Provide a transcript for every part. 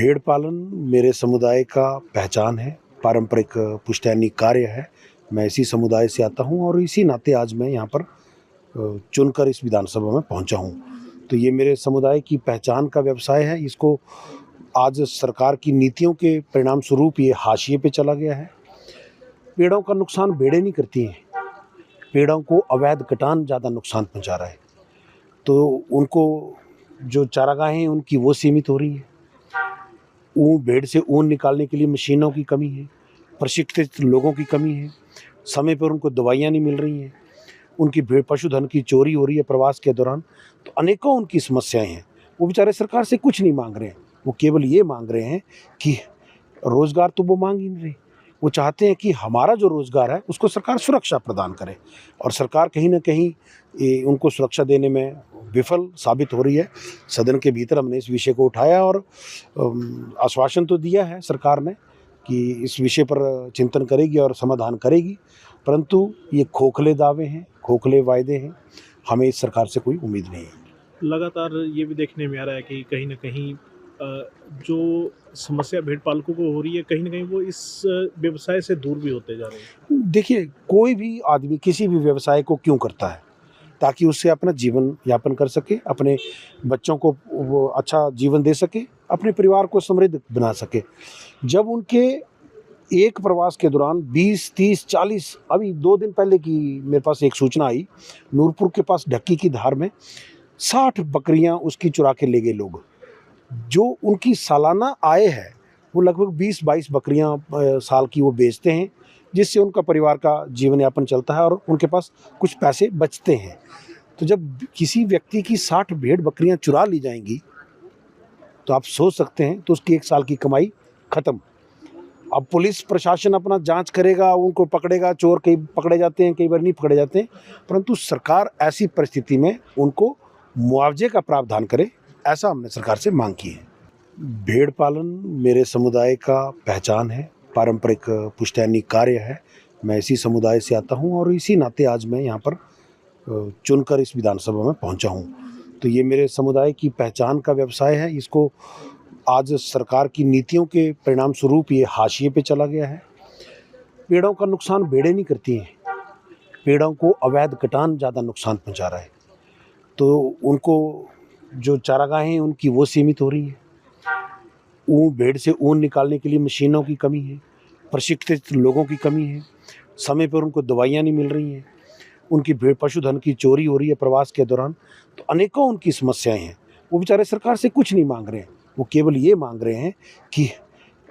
भेड़ पालन मेरे समुदाय का पहचान है, पारंपरिक पुश्तैनी कार्य है। मैं इसी समुदाय से आता हूँ और इसी नाते आज मैं यहाँ पर चुनकर इस विधानसभा में पहुँचा हूँ। तो ये मेरे समुदाय की पहचान का व्यवसाय है। इसको आज सरकार की नीतियों के परिणाम स्वरूप ये हाशिए पे चला गया है। पेड़ों का नुकसान भेड़ें नहीं करती हैं, पेड़ों को अवैध कटान ज़्यादा नुकसान पहुँचा रहा है। तो उनको जो चारागाहें हैं उनकी वो सीमित हो रही हैं। भेड़ से ऊन निकालने के लिए मशीनों की कमी है, प्रशिक्षित लोगों की कमी है, समय पर उनको दवाइयाँ नहीं मिल रही हैं, उनकी भेड़ पशुधन की चोरी हो रही है प्रवास के दौरान। तो अनेकों उनकी समस्याएं हैं। वो बेचारे सरकार से कुछ नहीं मांग रहे हैं, वो केवल ये मांग रहे हैं कि रोज़गार तो वो मांग ही नहीं रहे। वो चाहते हैं कि हमारा जो रोज़गार है उसको सरकार सुरक्षा प्रदान करे, और सरकार कहीं ना कहीं उनको सुरक्षा देने में विफल साबित हो रही है। सदन के भीतर हमने इस विषय को उठाया और आश्वासन तो दिया है सरकार ने कि इस विषय पर चिंतन करेगी और समाधान करेगी, परंतु ये खोखले दावे हैं, खोखले वायदे हैं। हमें इस सरकार से कोई उम्मीद नहीं है। लगातार ये भी देखने में आ रहा है कि कहीं न कहीं जो समस्या भेड़ पालकों को हो रही है, कहीं न कहीं वो इस व्यवसाय से दूर भी होते जा रहे हैं। देखिए, कोई भी आदमी किसी भी व्यवसाय को क्यों करता है? ताकि उससे अपना जीवन यापन कर सके, अपने बच्चों को वो अच्छा जीवन दे सके, अपने परिवार को समृद्ध बना सके। जब उनके एक प्रवास के दौरान 20, 30, 40 अभी 2 दिन पहले की मेरे पास एक सूचना आई, नूरपुर के पास ढक्की की धार में 60 बकरियां उसकी चुरा के ले गए लोग। जो उनकी सालाना आय है वो लगभग 20-22 बकरियां साल की वो बेचते हैं, जिससे उनका परिवार का जीवन यापन चलता है और उनके पास कुछ पैसे बचते हैं। तो जब किसी व्यक्ति की 60 भेड़ बकरियां चुरा ली जाएंगी तो आप सोच सकते हैं, तो उसकी 1 साल की कमाई खत्म। अब पुलिस प्रशासन अपना जांच करेगा, उनको पकड़ेगा, चोर कई पकड़े जाते हैं, कई बार नहीं पकड़े जाते हैं, परंतु सरकार ऐसी परिस्थिति में उनको मुआवजे का प्रावधान करे, ऐसा हमने सरकार से मांग की है। भेड़ पालन मेरे समुदाय का पहचान है, पारंपरिक पुश्तैनी कार्य है। मैं इसी समुदाय से आता हूँ और इसी नाते आज मैं यहाँ पर चुनकर इस विधानसभा में पहुँचा हूँ। तो ये मेरे समुदाय की पहचान का व्यवसाय है। इसको आज सरकार की नीतियों के परिणाम स्वरूप ये हाशिए पे चला गया है। पेड़ों का नुकसान भेड़ें नहीं करती हैं, पेड़ों को अवैध कटान ज़्यादा नुकसान पहुँचा रहा है। तो उनको जो चारागाहें हैं उनकी वो सीमित हो रही हैं। भेड़ से ऊन निकालने के लिए मशीनों की कमी है, प्रशिक्षित लोगों की कमी है, समय पर उनको दवाइयाँ नहीं मिल रही हैं, उनकी भेड़ पशुधन की चोरी हो रही है प्रवास के दौरान। तो अनेकों उनकी समस्याएं हैं। वो बेचारे सरकार से कुछ नहीं मांग रहे हैं, वो केवल ये मांग रहे हैं कि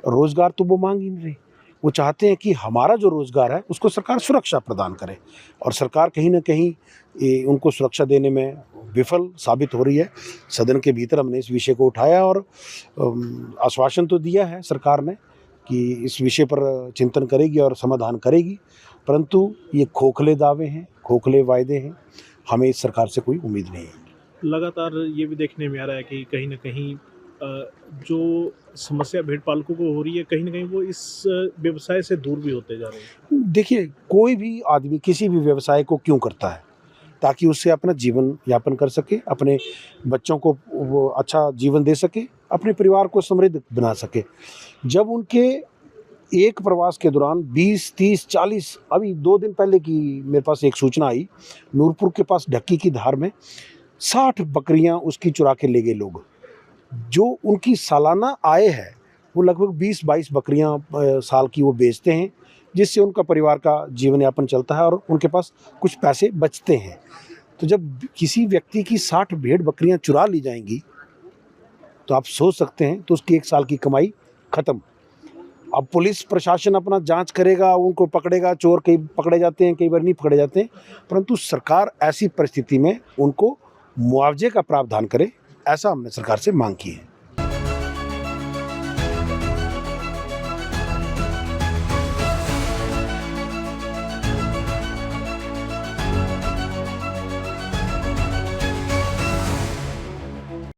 रोज़गार तो वो मांग ही नहीं रहे। वो चाहते हैं कि हमारा जो रोज़गार है उसको सरकार सुरक्षा प्रदान करे, और सरकार कहीं ना कहीं उनको सुरक्षा देने में विफल साबित हो रही है। सदन के भीतर हमने इस विषय को उठाया और आश्वासन तो दिया है सरकार ने कि इस विषय पर चिंतन करेगी और समाधान करेगी, परंतु ये खोखले दावे हैं, खोखले वायदे हैं। हमें इस सरकार से कोई उम्मीद नहीं है। लगातार ये भी देखने में आ रहा है कि कहीं न कहीं जो समस्या भेड़ पालकों को हो रही है, कहीं न कहीं वो इस व्यवसाय से दूर भी होते जा रहे हैं। देखिए, कोई भी आदमी किसी भी व्यवसाय को क्यों करता है? ताकि उससे अपना जीवन यापन कर सके, अपने बच्चों को वो अच्छा जीवन दे सके, अपने परिवार को समृद्ध बना सके। जब उनके एक प्रवास के दौरान 20, 30, 40 अभी 2 दिन पहले की मेरे पास एक सूचना आई, नूरपुर के पास ढक्की की धार में 60 बकरियां उसकी चुरा के ले गए लोग। जो उनकी सालाना आय है वो लगभग 20-22 बकरियां साल की वो बेचते हैं, जिससे उनका परिवार का जीवन यापन चलता है और उनके पास कुछ पैसे बचते हैं। तो जब किसी व्यक्ति की 60 भेड़ बकरियां चुरा ली जाएंगी तो आप सोच सकते हैं, तो उसकी 1 साल की कमाई खत्म। अब पुलिस प्रशासन अपना जांच करेगा, उनको पकड़ेगा, चोर कई पकड़े जाते हैं, कई बार नहीं पकड़े जाते हैं, परंतु सरकार ऐसी परिस्थिति में उनको मुआवजे का प्रावधान करे, ऐसा हमने सरकार से मांग की है।